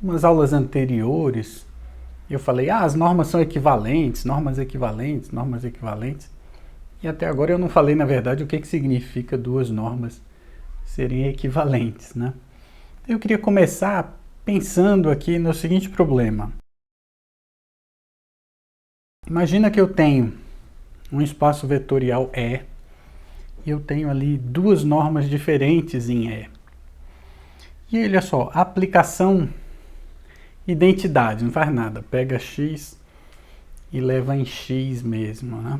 umas aulas anteriores, eu falei, as normas são equivalentes, normas equivalentes, normas equivalentes. E até agora eu não falei, na verdade, o que significa duas normas serem equivalentes, né? Eu queria começar pensando aqui no seguinte problema. Imagina que eu tenho um espaço vetorial E e eu tenho ali duas normas diferentes em E. E olha só, aplicação, identidade, não faz nada. Pega X e leva em X mesmo, né?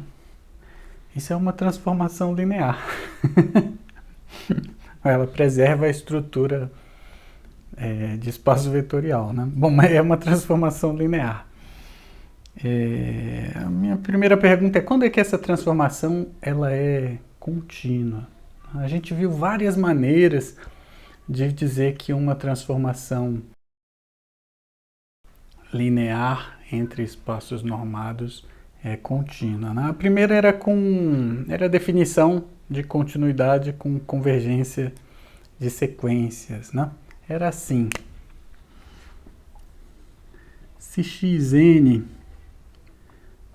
Isso é uma transformação linear. Ela preserva a estrutura de espaço vetorial, né? Bom, mas é uma transformação linear. A minha primeira pergunta é quando é que essa transformação ela é contínua? A gente viu várias maneiras de dizer que uma transformação linear entre espaços normados é contínua, né? A primeira era a definição de continuidade com convergência de sequências, né? Era assim: se xn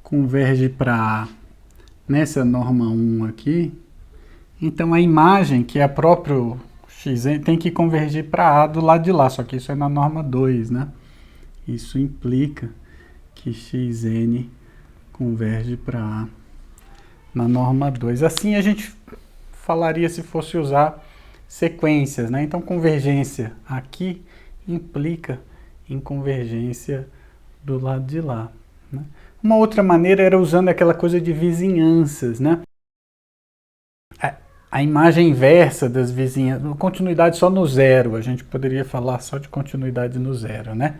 converge para A nessa norma 1 aqui, então a imagem, que é a própria xn, tem que convergir para A do lado de lá, só que isso é na norma 2, né? Isso implica que xn converge para A na norma 2. Assim a gente falaria se fosse usar sequências, né? Então convergência aqui implica em convergência do lado de lá, né? Uma outra maneira era usando aquela coisa de vizinhanças, né? A imagem inversa das vizinhanças, continuidade só no zero, a gente poderia falar só de continuidade no zero, né?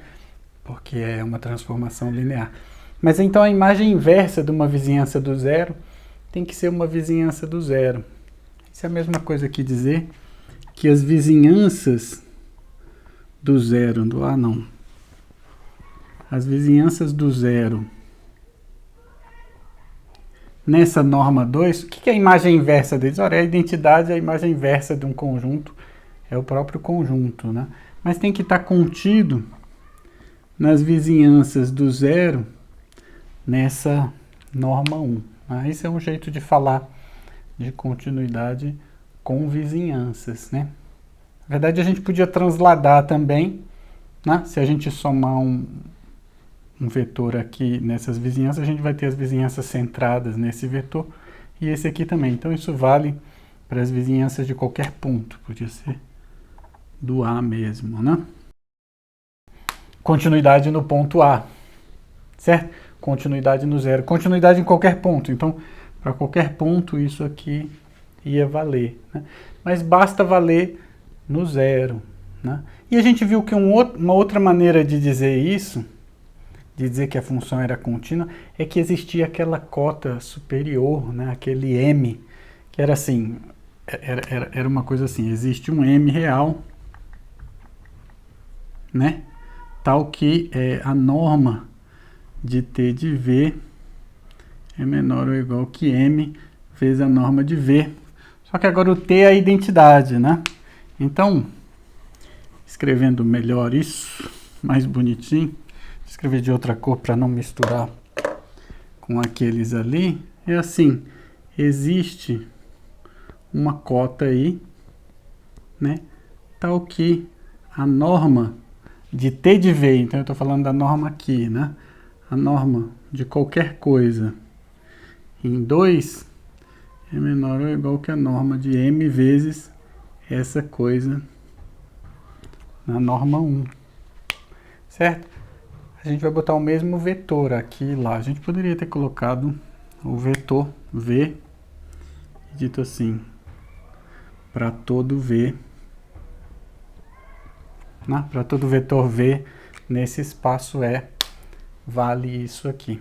Porque é uma transformação linear. Mas então a imagem inversa de uma vizinhança do zero tem que ser uma vizinhança do zero. Isso é a mesma coisa que dizer que as vizinhanças do zero, as vizinhanças do zero nessa norma 2, o que é a imagem inversa deles? Olha, a identidade é a imagem inversa de um conjunto, é o próprio conjunto, né? Mas tem que estar contido nas vizinhanças do zero nessa norma 1. Né? Esse é um jeito de falar de continuidade com vizinhanças, né? Na verdade, a gente podia transladar também, né? Se a gente somar um vetor aqui nessas vizinhanças, a gente vai ter as vizinhanças centradas nesse vetor e esse aqui também. Então, isso vale para as vizinhanças de qualquer ponto, podia ser do A mesmo, né? Continuidade no ponto A, certo? Continuidade no zero, continuidade em qualquer ponto. Então, para qualquer ponto, isso aqui ia valer, né? Mas basta valer no zero, né? E a gente viu que uma outra maneira de dizer isso, de dizer que a função era contínua, é que existia aquela cota superior, né? Aquele m, que era assim, era uma coisa assim, existe um m real, né? Tal que a norma de t de v é menor ou igual que m vezes a norma de v. Só que agora o t é a identidade, né? Então, escrevendo melhor isso, mais bonitinho, vou escrever de outra cor para não misturar com aqueles ali, é assim, existe uma cota aí, né? Tal que a norma de t de v, então eu estou falando da norma aqui, né? A norma de qualquer coisa em 2 é menor ou igual que a norma de m vezes essa coisa na norma 1, certo? A gente vai botar o mesmo vetor aqui e lá. A gente poderia ter colocado o vetor v, dito assim, para todo v, né? Para todo vetor v nesse espaço E, vale isso aqui.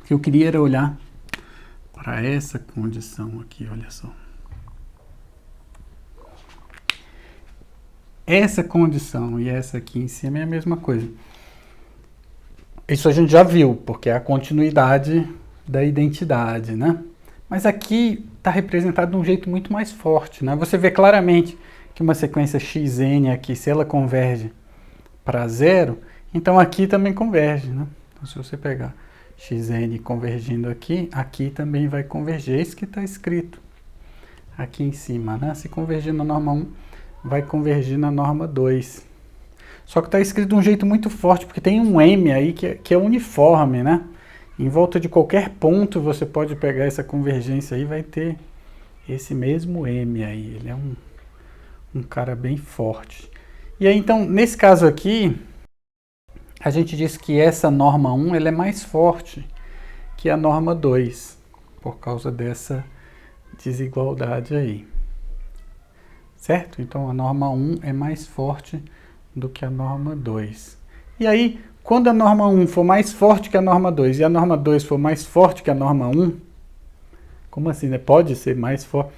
O que eu queria era olhar para essa condição aqui, olha só. Essa condição e essa aqui em cima é a mesma coisa. Isso a gente já viu, porque é a continuidade da identidade, né? Mas aqui está representado de um jeito muito mais forte, né? Você vê claramente que uma sequência xn aqui, se ela converge para zero, então aqui também converge, né? Então, se você pegar xn convergindo aqui, aqui também vai converger. É isso que está escrito aqui em cima, né? Se convergir na norma 1, vai convergir na norma 2. Só que está escrito de um jeito muito forte, porque tem um M aí que é uniforme, né? Em volta de qualquer ponto você pode pegar essa convergência aí, vai ter esse mesmo M aí. Ele é um cara bem forte. E aí, então, nesse caso aqui, a gente diz que essa norma 1 ela é mais forte que a norma 2, por causa dessa desigualdade aí. Certo? Então, a norma 1 é mais forte do que a norma 2. E aí, quando a norma 1 for mais forte que a norma 2 e a norma 2 for mais forte que a norma 1, como assim, né? Pode ser mais forte.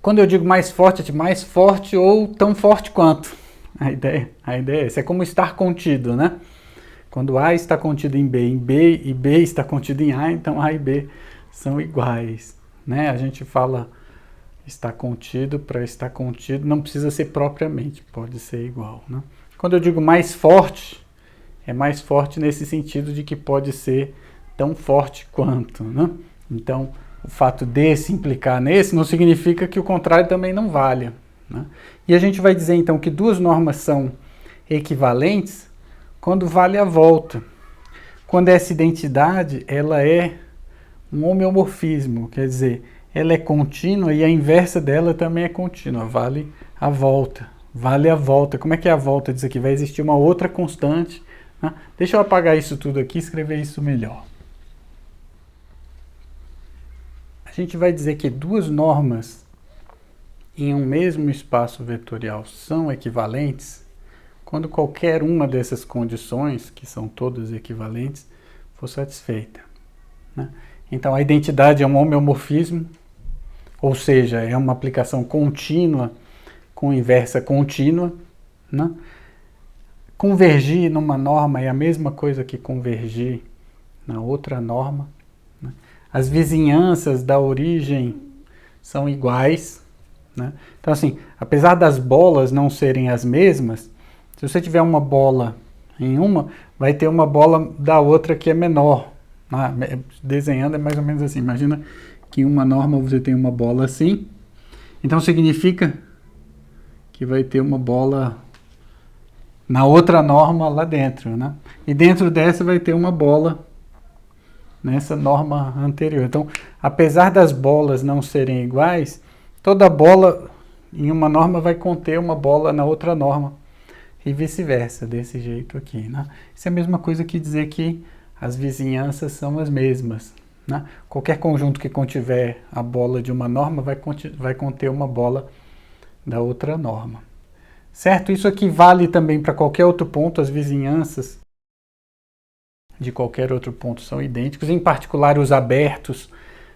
Quando eu digo mais forte, é de mais forte ou tão forte quanto. A ideia é essa. É como estar contido, né? Quando A está contido em B e B está contido em A, então A e B são iguais, né? A gente fala está contido para estar contido, não precisa ser propriamente, pode ser igual, né? Quando eu digo mais forte, é mais forte nesse sentido de que pode ser tão forte quanto, né? Então, o fato desse implicar nesse não significa que o contrário também não valha, né? E a gente vai dizer então que duas normas são equivalentes quando vale a volta. Quando essa identidade ela é um homeomorfismo, quer dizer, ela é contínua e a inversa dela também é contínua, vale a volta. Vale a volta. Como é que é a volta disso aqui? Vai existir uma outra constante, né? Deixa eu apagar isso tudo aqui e escrever isso melhor. A gente vai dizer que duas normas em um mesmo espaço vetorial são equivalentes quando qualquer uma dessas condições, que são todas equivalentes, for satisfeita, né? Então, a identidade é um homeomorfismo, ou seja, é uma aplicação contínua com inversa contínua, né? Convergir numa norma é a mesma coisa que convergir na outra norma, né? As vizinhanças da origem são iguais, né? Então, assim, apesar das bolas não serem as mesmas, se você tiver uma bola em uma, vai ter uma bola da outra que é menor. Desenhando é mais ou menos assim. Imagina que em uma norma você tem uma bola assim, então significa que vai ter uma bola na outra norma lá dentro, né? E dentro dessa vai ter uma bola nessa norma anterior. Então, apesar das bolas não serem iguais, toda bola em uma norma vai conter uma bola na outra norma e vice-versa, desse jeito aqui, né? Isso é a mesma coisa que dizer que as vizinhanças são as mesmas, né? Qualquer conjunto que contiver a bola de uma norma vai conter uma bola da outra norma. Certo? Isso aqui vale também para qualquer outro ponto. As vizinhanças de qualquer outro ponto são idênticos. Em particular, os abertos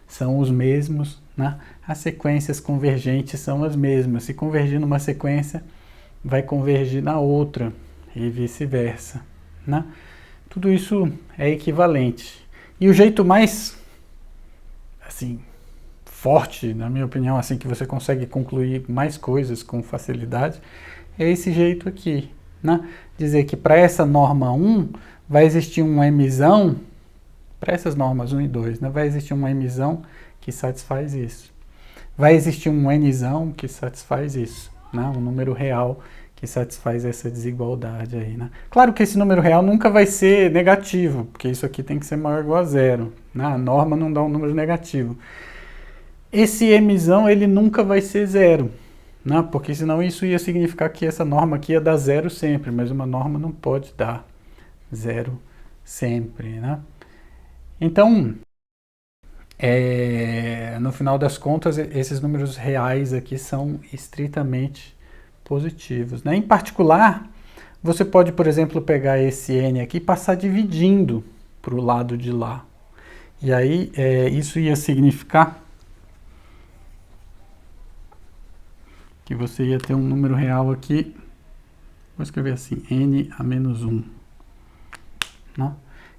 são os mesmos, né? As sequências convergentes são as mesmas. Se convergir numa sequência, vai convergir na outra e vice-versa, né? Tudo isso é equivalente. E o jeito mais, assim, forte, na minha opinião, assim, que você consegue concluir mais coisas com facilidade, é esse jeito aqui, né? Dizer que para essa norma 1 vai existir uma emissão, para essas normas 1 e 2, né? Vai existir uma emissão que satisfaz isso. Vai existir um nzão que satisfaz isso, né? Um número real que satisfaz essa desigualdade aí, né? Claro que esse número real nunca vai ser negativo, porque isso aqui tem que ser maior ou igual a zero, né? A norma não dá um número negativo. Esse emissão, ele nunca vai ser zero, né? Porque senão isso ia significar que essa norma aqui ia dar zero sempre, mas uma norma não pode dar zero sempre, né? Então, no final das contas, esses números reais aqui são estritamente positivos, né? Em particular, você pode, por exemplo, pegar esse n aqui e passar dividindo para o lado de lá. E aí, isso ia significar que você ia ter um número real aqui, vou escrever assim, n a menos 1. Né?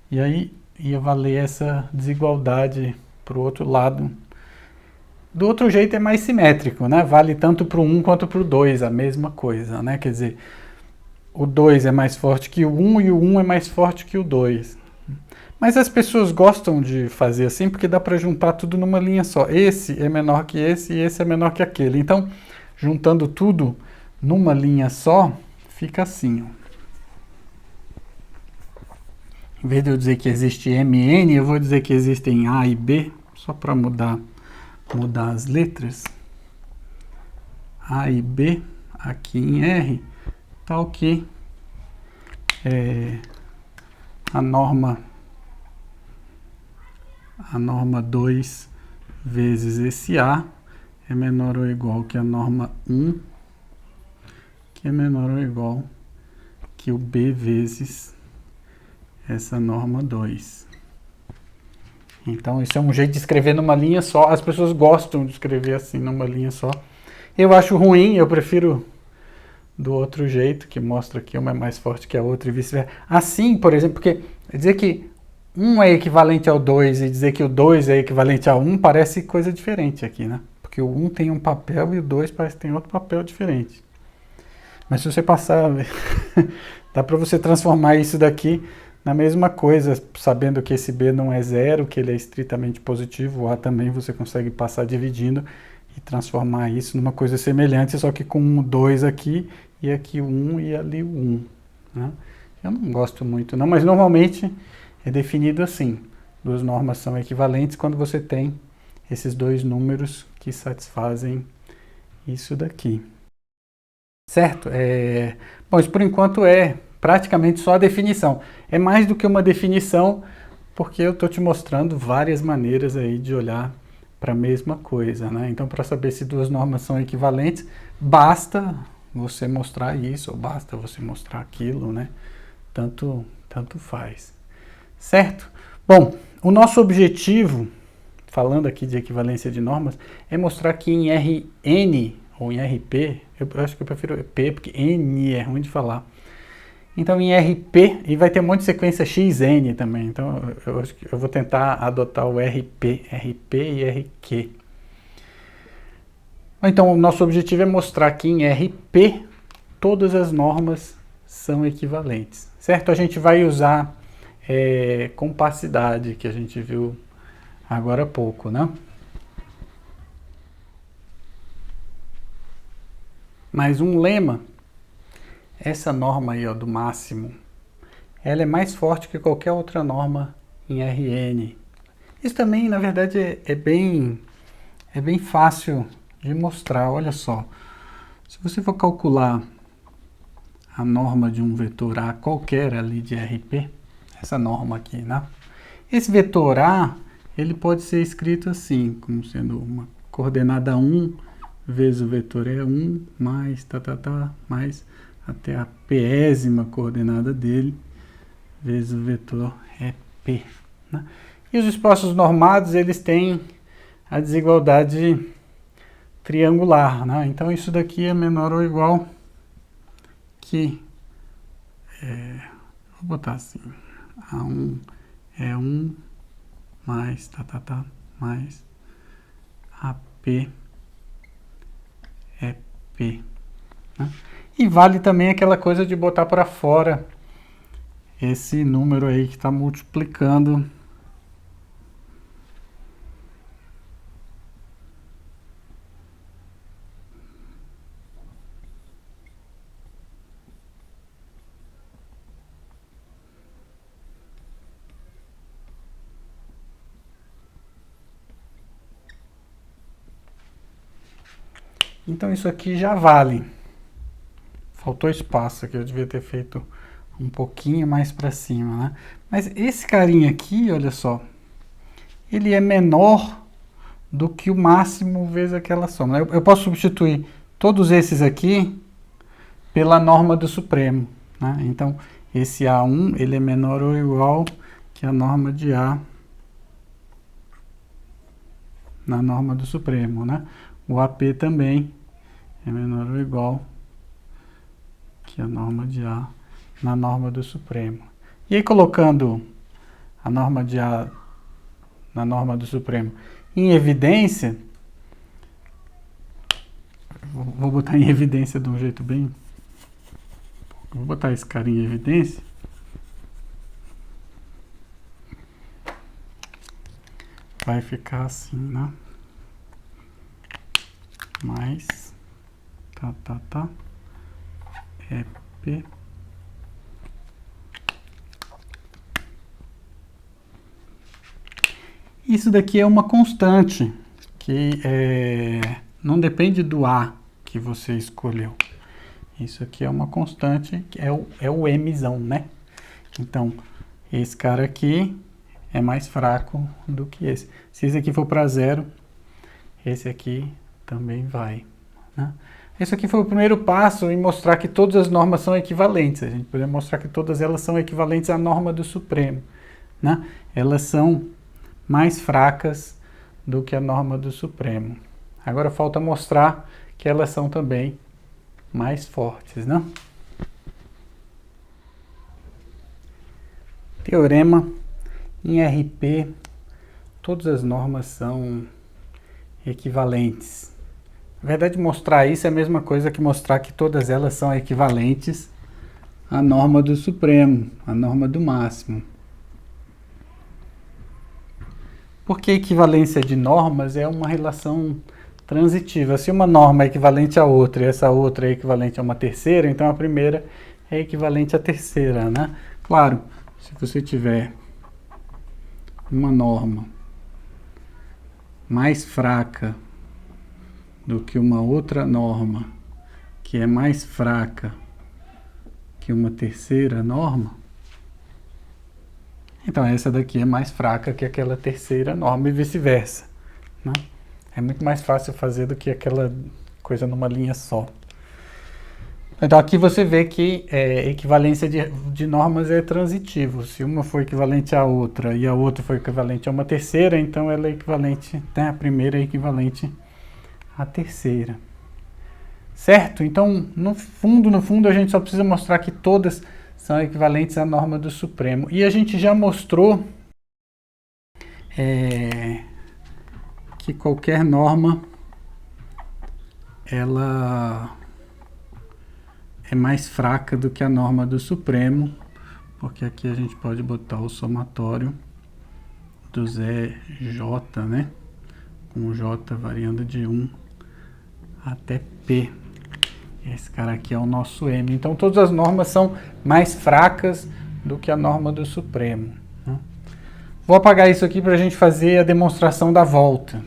E aí, ia valer essa desigualdade para o outro lado. Do outro jeito é mais simétrico, né? Vale tanto para o 1 quanto para o 2, a mesma coisa, né? Quer dizer, o 2 é mais forte que o 1 e o 1 é mais forte que o 2. Mas as pessoas gostam de fazer assim porque dá para juntar tudo numa linha só. Esse é menor que esse e esse é menor que aquele. Então, juntando tudo numa linha só, fica assim. Ó. Em vez de eu dizer que existe MN, eu vou dizer que existem A e B, só para mudar as letras. A e B, aqui em R, tal que a norma 2 vezes esse A é menor ou igual que a norma 1, que é menor ou igual que o B vezes essa norma 2. Então, isso é um jeito de escrever numa linha só. As pessoas gostam de escrever assim, numa linha só. Eu acho ruim, eu prefiro do outro jeito, que mostra que uma é mais forte que a outra e vice-versa. Assim, por exemplo, porque dizer que 1 é equivalente ao 2 e dizer que o 2 é equivalente a 1 parece coisa diferente aqui, né? Porque o 1 tem um papel e o 2 parece que tem outro papel diferente. Mas se você passar, dá para você transformar isso daqui na mesma coisa, sabendo que esse B não é zero, que ele é estritamente positivo, o A também você consegue passar dividindo e transformar isso numa coisa semelhante, só que com um 2 aqui e aqui o 1 e ali o 1. Né? Eu não gosto muito não, mas normalmente é definido assim. Duas normas são equivalentes quando você tem esses dois números que satisfazem isso daqui. Certo? Bom, isso por enquanto é praticamente só a definição. É mais do que uma definição, porque eu estou te mostrando várias maneiras aí de olhar para a mesma coisa, né? Então, para saber se duas normas são equivalentes, basta você mostrar isso, ou basta você mostrar aquilo, né? Tanto faz. Certo? Bom, o nosso objetivo, falando aqui de equivalência de normas, é mostrar que em Rn ou em RP, eu acho que eu prefiro P, porque N é ruim de falar. Então em RP, e vai ter um monte de sequência XN também, então eu acho que eu vou tentar adotar o RP e RQ. Então o nosso objetivo é mostrar que em RP todas as normas são equivalentes, certo? A gente vai usar compacidade, que a gente viu agora há pouco, né? Mas um lema, essa norma aí ó, do máximo, ela é mais forte que qualquer outra norma em Rn. Isso também, na verdade, é bem fácil de mostrar. Olha só, se você for calcular a norma de um vetor A qualquer ali de RP, essa norma aqui, né? Esse vetor A, ele pode ser escrito assim, como sendo uma coordenada 1 vezes o vetor E1 mais mais até a pésima coordenada dele vezes o vetor EP. Né? E os espaços normados, eles têm a desigualdade triangular. Né? Então, isso daqui é menor ou igual que... vou botar assim. A1 é 1 mais mais AP é P. Né? E vale também aquela coisa de botar para fora esse número aí que está multiplicando. Então isso aqui já vale. Faltou espaço aqui, eu devia ter feito um pouquinho mais para cima, né? Mas esse carinha aqui, olha só, ele é menor do que o máximo vezes aquela soma. Eu posso substituir todos esses aqui pela norma do Supremo, né? Então, esse A1, ele é menor ou igual que a norma de A na norma do Supremo, né? O AP também é menor ou igual que a norma de A na norma do Supremo. E aí, colocando a norma de A na norma do Supremo em evidência, vou botar em evidência de um jeito bem Vou botar esse cara em evidência. Vai ficar assim, né? Mais é P. Isso daqui é uma constante que não depende do A que você escolheu. Isso aqui é uma constante, que é o Mzão, né? Então, esse cara aqui é mais fraco do que esse. Se esse aqui for para zero, esse aqui também vai, né? Esse aqui foi o primeiro passo em mostrar que todas as normas são equivalentes. A gente poderia mostrar que todas elas são equivalentes à norma do Supremo, né? Elas são mais fracas do que a norma do Supremo. Agora falta mostrar que elas são também mais fortes, né? Teorema: em RP, todas as normas são equivalentes. Na verdade, mostrar isso é a mesma coisa que mostrar que todas elas são equivalentes à norma do Supremo, à norma do máximo. Porque equivalência de normas é uma relação transitiva. Se uma norma é equivalente a outra e essa outra é equivalente a uma terceira, então a primeira é equivalente à terceira, né? Claro, se você tiver uma norma mais fraca do que uma outra norma que é mais fraca que uma terceira norma, então essa daqui é mais fraca que aquela terceira norma e vice-versa, né? É muito mais fácil fazer do que aquela coisa numa linha só. Então aqui você vê que equivalência de normas é transitivo. Se uma for equivalente à outra e a outra for equivalente a uma terceira, então ela é equivalente, né? A primeira é equivalente à terceira. Certo? Então, no fundo, a gente só precisa mostrar que todas são equivalentes à norma do Supremo. E a gente já mostrou que qualquer norma ela é mais fraca do que a norma do Supremo, porque aqui a gente pode botar o somatório do ZJ, né? Com J variando de 1 até P. Esse cara aqui é o nosso M. Então todas as normas são mais fracas do que a norma do Supremo, né? Vou apagar isso aqui para a gente fazer a demonstração da volta.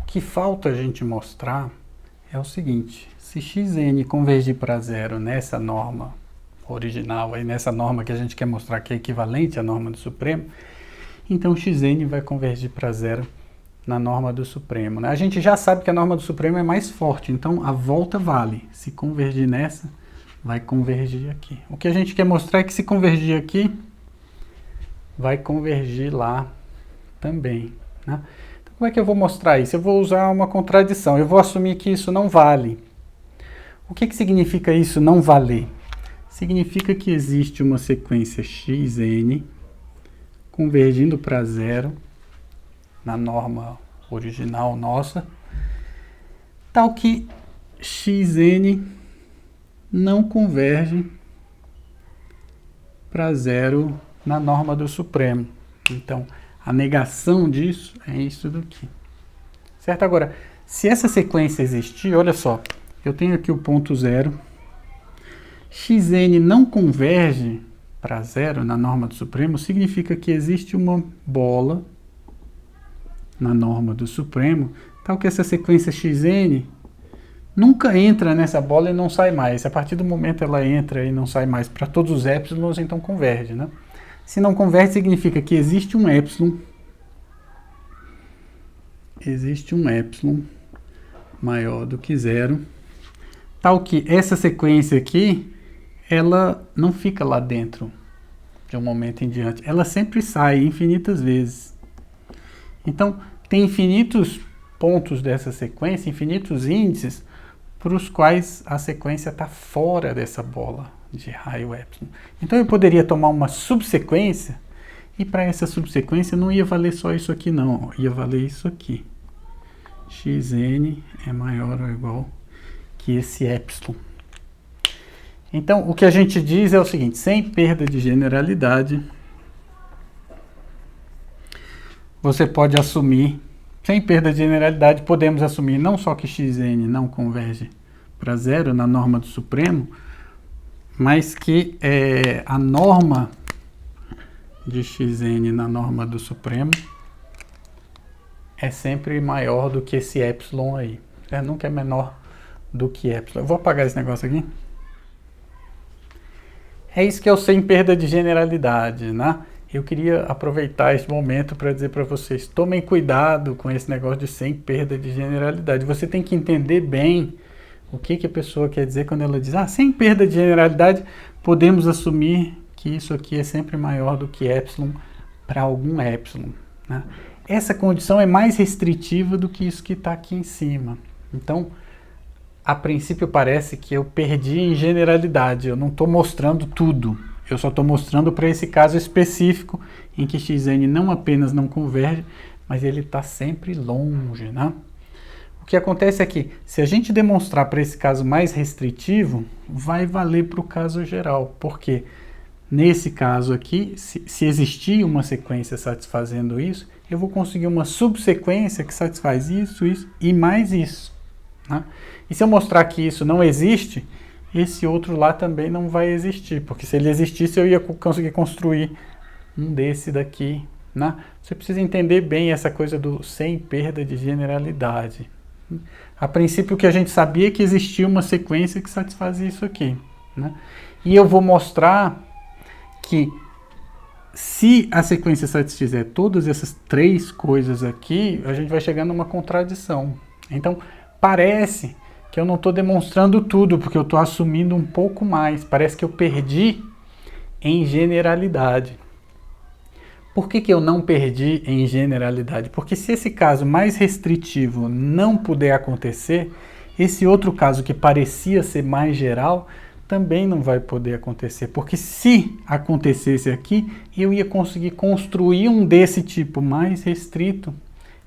O que falta a gente mostrar é o seguinte: se xn convergir para zero nessa norma original, aí nessa norma que a gente quer mostrar que é equivalente à norma do Supremo, então xn vai convergir para zero na norma do Supremo, né? A gente já sabe que a norma do Supremo é mais forte, então a volta vale. Se convergir nessa, vai convergir aqui. O que a gente quer mostrar é que se convergir aqui, vai convergir lá também, né? Então, como é que eu vou mostrar isso? Eu vou usar uma contradição. Eu vou assumir que isso não vale. O que significa isso não valer? Significa que existe uma sequência xn convergindo para zero na norma original nossa, tal que xn não converge para zero na norma do Supremo. Então, a negação disso é isso daqui. Certo? Agora, se essa sequência existir, olha só, eu tenho aqui o ponto zero, xn não converge para zero na norma do Supremo, significa que existe uma bola na norma do Supremo, tal que essa sequência xn nunca entra nessa bola e não sai mais. A partir do momento ela entra e não sai mais para todos os épsilons, então converge, né? Se não converge, significa que existe um épsilon maior do que zero, tal que essa sequência aqui, ela não fica lá dentro de um momento em diante. Ela sempre sai infinitas vezes. Então, tem infinitos pontos dessa sequência, infinitos índices, para os quais a sequência está fora dessa bola de raio epsilon. Então eu poderia tomar uma subsequência, e para essa subsequência não ia valer só isso aqui não, ia valer isso aqui. Xn é maior ou igual que esse epsilon. Então, o que a gente diz é o seguinte, sem perda de generalidade, você pode assumir, sem perda de generalidade, podemos assumir não só que xn não converge para zero na norma do Supremo, mas que a norma de xn na norma do Supremo é sempre maior do que esse epsilon aí. Nunca é menor do que epsilon. Eu vou apagar esse negócio aqui. É isso que é o sem perda de generalidade, né? Eu queria aproveitar esse momento para dizer para vocês, tomem cuidado com esse negócio de sem perda de generalidade. Você tem que entender bem o que a pessoa quer dizer quando ela diz, sem perda de generalidade, podemos assumir que isso aqui é sempre maior do que epsilon para algum epsilon, né? Essa condição é mais restritiva do que isso que está aqui em cima. Então, a princípio parece que eu perdi em generalidade, eu não estou mostrando tudo, eu só estou mostrando para esse caso específico em que xn não apenas não converge, mas ele está sempre longe, né? O que acontece é que, se a gente demonstrar para esse caso mais restritivo, vai valer para o caso geral, porque nesse caso aqui, se existir uma sequência satisfazendo isso, eu vou conseguir uma subsequência que satisfaz isso, isso e mais isso, né? E se eu mostrar que isso não existe, esse outro lá também não vai existir, porque se ele existisse eu ia conseguir construir um desse daqui, né? Você precisa entender bem essa coisa do sem perda de generalidade. A princípio o que a gente sabia é que existia uma sequência que satisfazia isso aqui, né? E eu vou mostrar que se a sequência satisfizer todas essas três coisas aqui, a gente vai chegar numa contradição. Então, parece que eu não estou demonstrando tudo, porque eu estou assumindo um pouco mais. Parece que eu perdi em generalidade. Por que eu não perdi em generalidade? Porque se esse caso mais restritivo não puder acontecer, esse outro caso que parecia ser mais geral também não vai poder acontecer, porque se acontecesse aqui, eu ia conseguir construir um desse tipo mais restrito,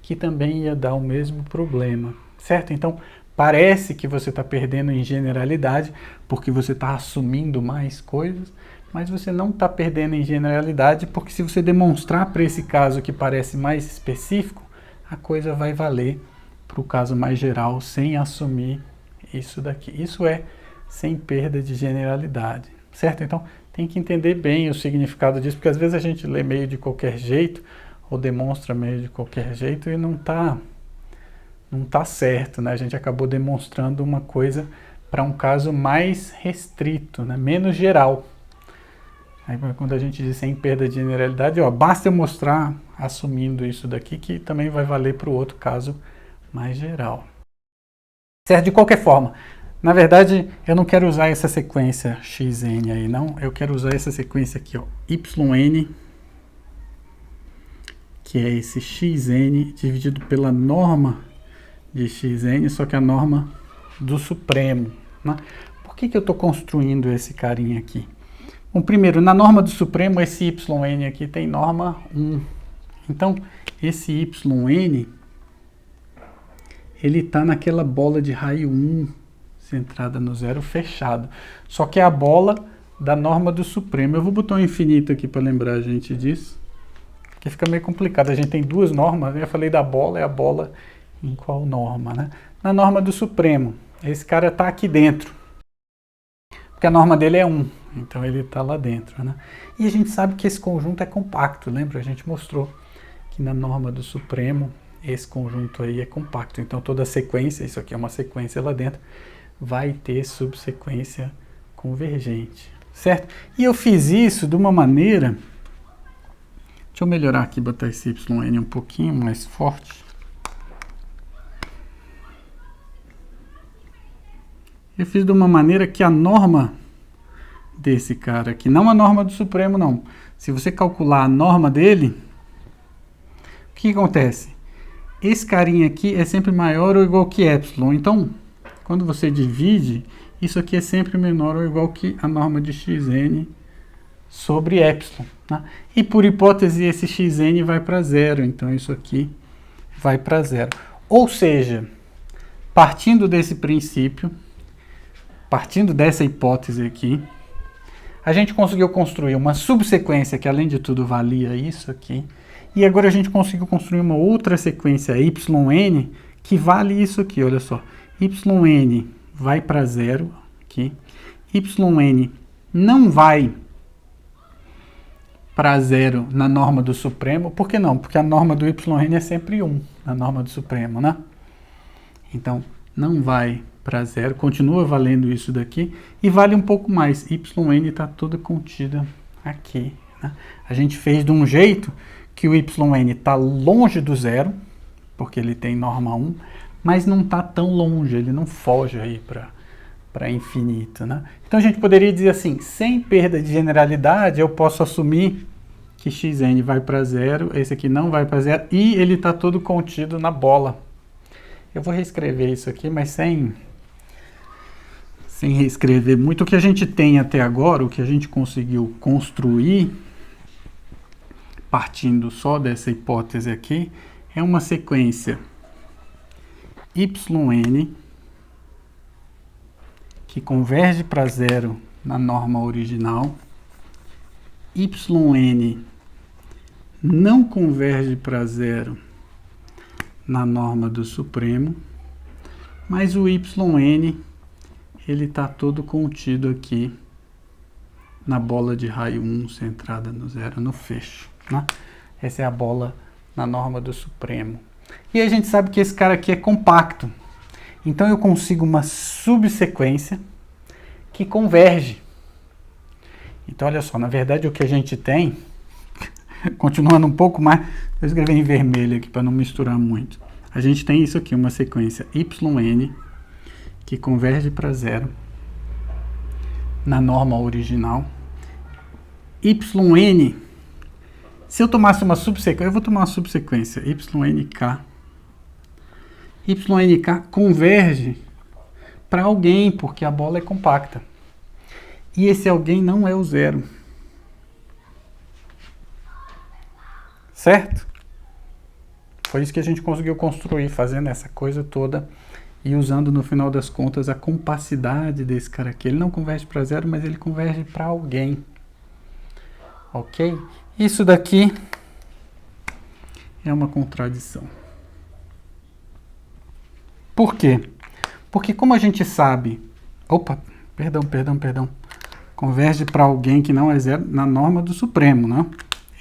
que também ia dar o mesmo problema, certo? Então, parece que você está perdendo em generalidade, porque você está assumindo mais coisas, mas você não está perdendo em generalidade, porque se você demonstrar para esse caso que parece mais específico, a coisa vai valer para o caso mais geral, sem assumir isso daqui. Isso é sem perda de generalidade, certo? Então, tem que entender bem o significado disso, porque às vezes a gente lê meio de qualquer jeito, ou demonstra meio de qualquer jeito, e não tá certo, né? A gente acabou demonstrando uma coisa para um caso mais restrito, né? Menos geral. Aí, quando a gente diz sem perda de generalidade, basta eu mostrar, assumindo isso daqui, que também vai valer para o outro caso mais geral. Certo? De qualquer forma, na verdade, eu não quero usar essa sequência xn aí, não. Eu quero usar essa sequência aqui, yn, que é esse xn dividido pela norma de xn, só que a norma do Supremo, né? Por que eu estou construindo esse carinha aqui? Bom, primeiro, na norma do Supremo, esse yn aqui tem norma 1. Então, esse yn, ele está naquela bola de raio 1, centrada no zero, fechado. Só que é a bola da norma do Supremo. Eu vou botar um infinito aqui para lembrar a gente disso, porque fica meio complicado. A gente tem duas normas, né? Eu falei da bola, é a bola em qual norma, né? Na norma do Supremo, esse cara está aqui dentro, porque a norma dele é 1, então ele está lá dentro, né? E a gente sabe que esse conjunto é compacto, lembra? A gente mostrou que na norma do Supremo, esse conjunto aí é compacto, então toda sequência, isso aqui é uma sequência lá dentro, vai ter subsequência convergente, certo? E eu fiz isso de uma maneira, deixa eu melhorar aqui, botar esse yn um pouquinho mais forte. Eu fiz de uma maneira que a norma desse cara aqui, não a norma do Supremo não, se você calcular a norma dele, o que acontece? Esse carinha aqui é sempre maior ou igual que epsilon, então quando você divide, isso aqui é sempre menor ou igual que a norma de xn sobre epsilon, né? E por hipótese esse xn vai para zero, então isso aqui vai para zero. Ou seja, partindo desse princípio, partindo dessa hipótese aqui, a gente conseguiu construir uma subsequência que, além de tudo, valia isso aqui. E agora a gente conseguiu construir uma outra sequência yn que vale isso aqui, olha só. Yn vai para zero aqui. Yn não vai para zero na norma do supremo. Por que não? Porque a norma do yn é sempre 1 na norma do supremo, né? Então, não vai para zero, continua valendo isso daqui, e vale um pouco mais, yn está toda contida aqui, né? A gente fez de um jeito que o yn está longe do zero, porque ele tem norma 1, mas não está tão longe, ele não foge aí para infinito, né? Então a gente poderia dizer assim, sem perda de generalidade, eu posso assumir que xn vai para zero, esse aqui não vai para zero, e ele está todo contido na bola. Eu vou reescrever isso aqui, mas sem reescrever muito. O que a gente tem até agora, o que a gente conseguiu construir, partindo só dessa hipótese aqui, é uma sequência yn que converge para zero na norma original, yn não converge para zero na norma do supremo, mas o yn ele está todo contido aqui na bola de raio 1 centrada no zero, no fecho, né? Essa é a bola na norma do supremo. E a gente sabe que esse cara aqui é compacto. Então eu consigo uma subsequência que converge. Então olha só, na verdade o que a gente tem, continuando um pouco mais, vou escrever em vermelho aqui para não misturar muito. A gente tem isso aqui, uma sequência yn que converge para zero na norma original. Yn, se eu tomasse uma subsequência, eu vou tomar uma subsequência,ynk converge para alguém, porque a bola é compacta. E esse alguém não é o zero. Certo? Foi isso que a gente conseguiu construir, fazendo essa coisa toda e usando, no final das contas, a compacidade desse cara aqui. Ele não converge para zero, mas ele converge para alguém. Ok? Isso daqui é uma contradição. Por quê? Porque como a gente sabe... Opa, perdão. Converge para alguém que não é zero na norma do supremo, né?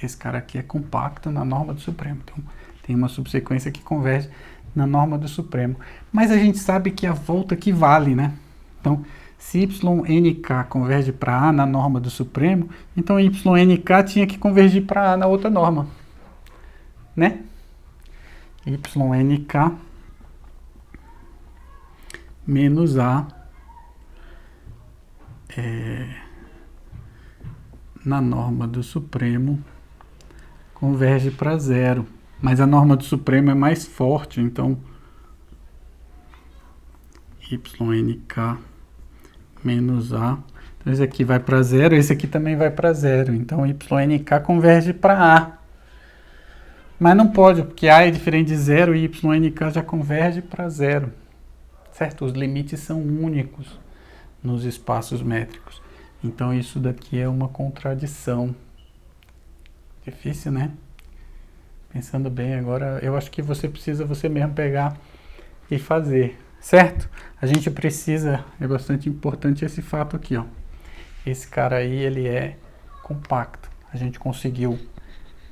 Esse cara aqui é compacto na norma do supremo. Então, tem uma subsequência que converge na norma do supremo. Mas a gente sabe que a volta aqui vale, né? Então, seynk converge para A na norma do supremo, entãoynk tinha que convergir para A na outra norma, né?Ynk menos A na norma do supremo converge para zero. Mas a norma do supremo é mais forte, entãoynk menos A. Então esse aqui vai para zero, esse aqui também vai para zero. Entãoynk converge para A. Mas não pode, porque A é diferente de zero eynk já converge para zero. Certo? Os limites são únicos nos espaços métricos. Então isso daqui é uma contradição. Difícil, né? Pensando bem agora, eu acho que você precisa você mesmo pegar e fazer, certo? A gente precisa, é bastante importante esse fato aqui, ó. Esse cara aí, ele é compacto. A gente conseguiu,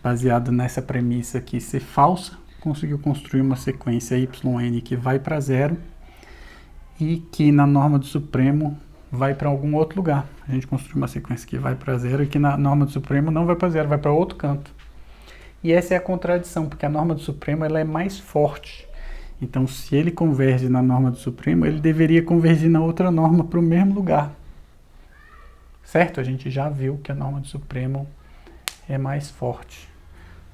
baseado nessa premissa aqui ser falsa, conseguiu construir uma sequência yn que vai para zero e que na norma do supremo vai para algum outro lugar. A gente construiu uma sequência que vai para zero e que na norma do supremo não vai para zero, vai para outro canto. E essa é a contradição, porque a norma do supremo ela é mais forte. Então, se ele converge na norma do supremo, ele deveria convergir na outra norma para o mesmo lugar. Certo? A gente já viu que a norma do supremo é mais forte.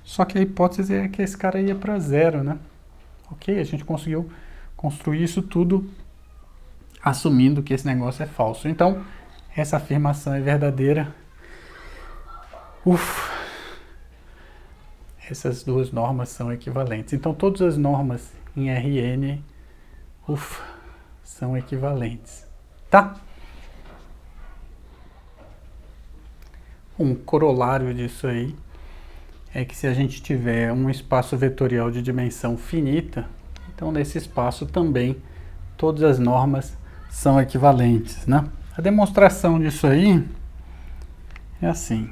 Só que a hipótese é que esse cara ia para zero, né? Ok? A gente conseguiu construir isso tudo assumindo que esse negócio é falso. Então, essa afirmação é verdadeira. Essas duas normas são equivalentes. Então, todas as normas em Rn, são equivalentes. Tá? Um corolário disso aí é que se a gente tiver um espaço vetorial de dimensão finita, então nesse espaço também todas as normas são equivalentes, né? A demonstração disso aí é assim.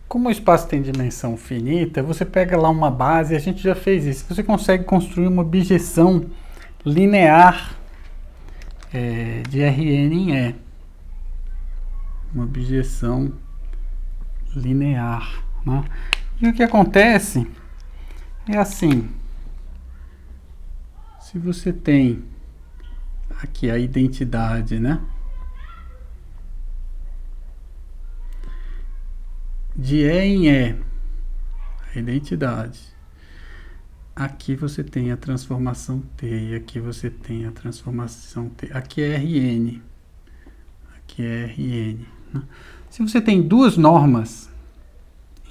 Como o espaço tem dimensão finita, você pega lá uma base, a gente já fez isso, você consegue construir uma bijeção linear de Rn em E. Uma bijeção linear, né? E o que acontece é assim, se você tem aqui a identidade, né, de E em E, a identidade, aqui você tem a transformação T, e aqui você tem a transformação T, aqui é Rn, aqui é Rn, né? Se você tem duas normas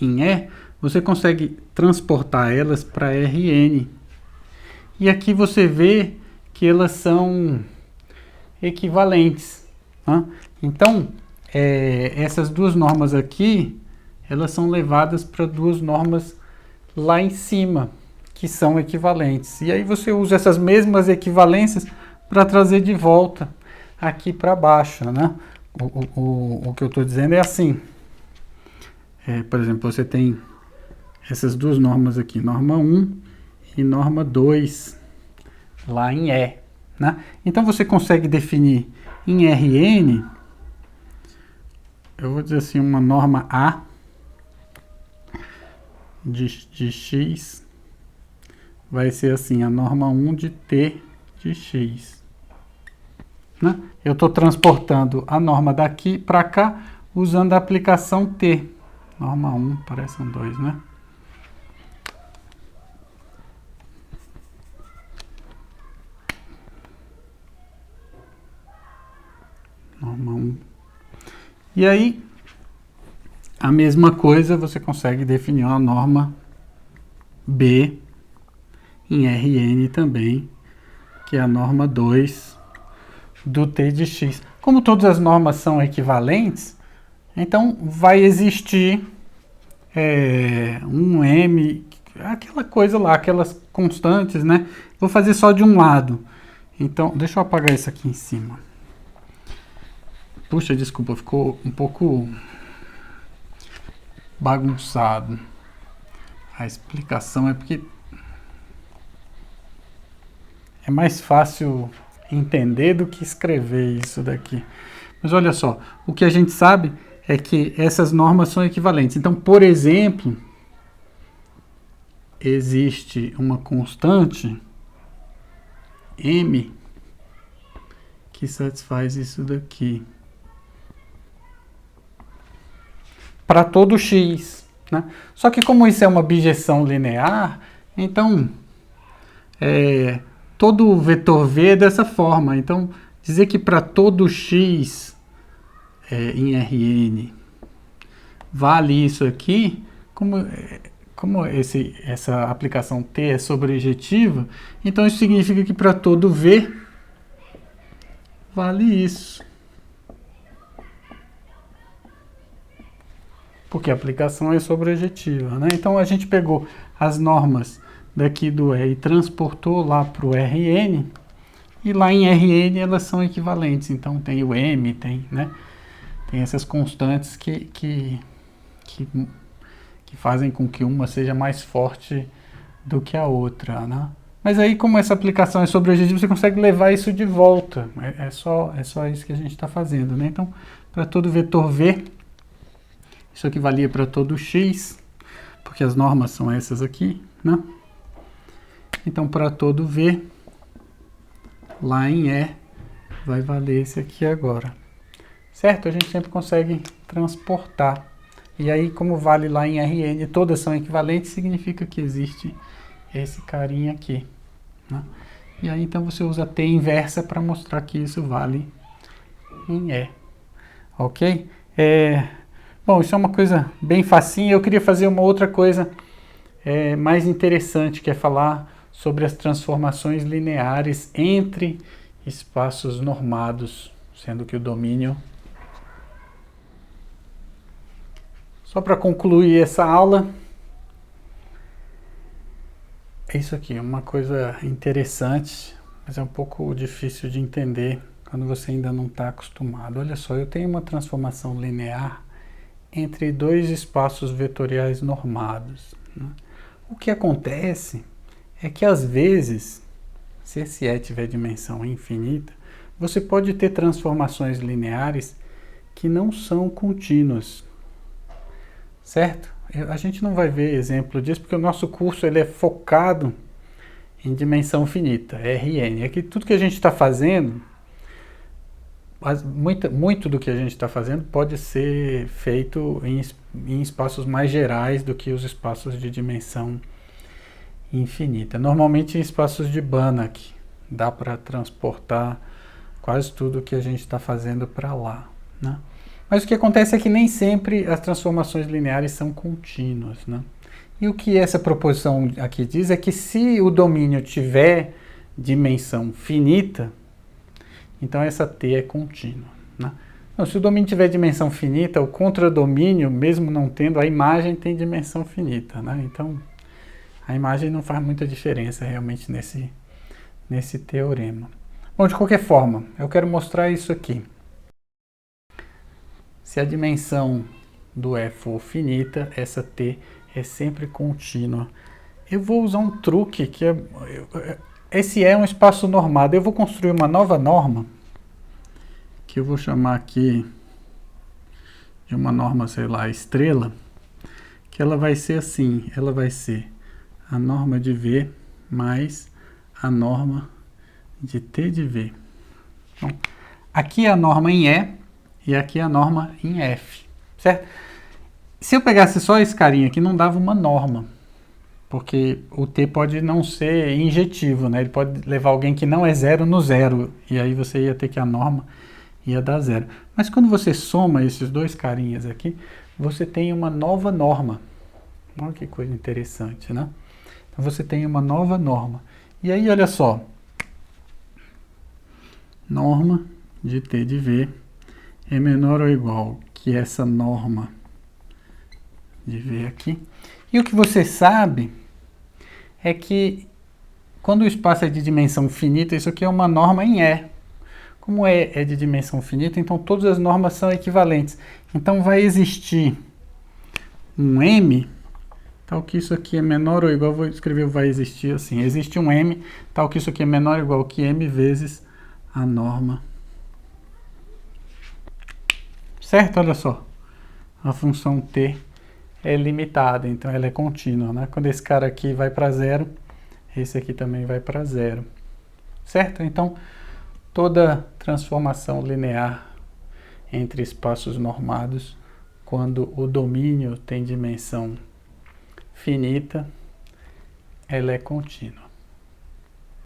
em E, você consegue transportar elas para Rn. E aqui você vê que elas são equivalentes, né? Então, essas duas normas aqui, elas são levadas para duas normas lá em cima, que são equivalentes. E aí você usa essas mesmas equivalências para trazer de volta aqui para baixo, né? O que eu estou dizendo é assim. Por exemplo, você tem essas duas normas aqui, norma 1 e norma 2, lá em E, né? Então você consegue definir em Rn, eu vou dizer assim, uma norma A de x vai ser assim, a norma 1 de T de x, né? Eu estou transportando a norma daqui para cá usando a aplicação T. Norma 1, parece um 2, né? Norma 1. E aí, a mesma coisa, você consegue definir uma norma B em Rn também, que é a norma 2 do T de x. Como todas as normas são equivalentes, então vai existir um m, aquela coisa lá, aquelas constantes, né? Vou fazer só de um lado. Então, deixa eu apagar isso aqui em cima. Puxa, desculpa, ficou um pouco bagunçado. A explicação é porque é mais fácil entender do que escrever isso daqui. Mas olha só, o que a gente sabe é que essas normas são equivalentes. Então, por exemplo, existe uma constante m que satisfaz isso daqui para todo x, né? Só que como isso é uma bijeção linear, então todo vetor v é dessa forma. Então, dizer que para todo x em Rn vale isso aqui, como essa aplicação T é sobrejetiva, então isso significa que para todo v vale isso. Porque a aplicação é sobrejetiva, né? Então a gente pegou as normas daqui do E e transportou lá para o Rn, e lá em Rn elas são equivalentes. Então tem o m, tem essas constantes que fazem com que uma seja mais forte do que a outra, né? Mas aí, como essa aplicação é sobrejetiva, você consegue levar isso de volta. É só isso que a gente está fazendo, né? Então, para todo vetor v, isso aqui valia para todo x, porque as normas são essas aqui, né? Então, para todo v, lá em E, vai valer esse aqui agora. Certo? A gente sempre consegue transportar. E aí, como vale lá em Rn, todas são equivalentes, significa que existe esse carinha aqui, né? E aí, então, você usa T inversa para mostrar que isso vale em E. Ok? Bom, isso é uma coisa bem facinha. Eu queria fazer uma outra coisa mais interessante, que é falar sobre as transformações lineares entre espaços normados, sendo que o domínio Só para concluir essa aula, é isso aqui, uma coisa interessante, mas é um pouco difícil de entender quando você ainda não está acostumado. Olha só, eu tenho uma transformação linear entre dois espaços vetoriais normados, né? O que acontece é que às vezes, se esse E tiver dimensão infinita, você pode ter transformações lineares que não são contínuas, certo? A gente não vai ver exemplo disso porque o nosso curso ele é focado em dimensão finita, Rn. É que tudo que a gente está fazendo, muito do que a gente está fazendo pode ser feito em espaços mais gerais do que os espaços de dimensão infinita. Normalmente em espaços de Banach dá para transportar quase tudo que a gente está fazendo para lá, né? Mas o que acontece é que nem sempre as transformações lineares são contínuas, né? E o que essa proposição aqui diz é que se o domínio tiver dimensão finita, então essa T é contínua, né? Então, se o domínio tiver dimensão finita, o contradomínio, mesmo não tendo, a imagem tem dimensão finita, né? Então a imagem não faz muita diferença realmente nesse teorema. Bom, de qualquer forma, eu quero mostrar isso aqui. Se a dimensão do E for finita, essa T é sempre contínua. Eu vou usar um truque que esse é um espaço normado. Eu vou construir uma nova norma, que eu vou chamar aqui de uma norma, sei lá, estrela, que ela vai ser assim, ela vai ser a norma de V mais a norma de T de V. Então, aqui é a norma em E aqui é a norma em F, certo? Se eu pegasse só esse carinha aqui, não dava uma norma, porque o T pode não ser injetivo, né? Ele pode levar alguém que não é zero no zero, e aí você ia ter que a norma ia dar zero. Mas quando você soma esses dois carinhas aqui, você tem uma nova norma. Olha que coisa interessante, né? Então você tem uma nova norma. E aí, olha só, norma de T de V é menor ou igual que essa norma de V aqui. E o que você sabe é que quando o espaço é de dimensão finita, isso aqui é uma norma em E. Como E é de dimensão finita, então todas as normas são equivalentes. Então vai existir um M, tal que isso aqui é menor ou igual, vou escrever vai existir assim, existe um M, tal que isso aqui é menor ou igual que M vezes a norma. Certo? Olha só, a função T é limitada, então ela é contínua, né? Quando esse cara aqui vai para zero, esse aqui também vai para zero, certo? Então, toda transformação linear entre espaços normados, quando o domínio tem dimensão finita, ela é contínua.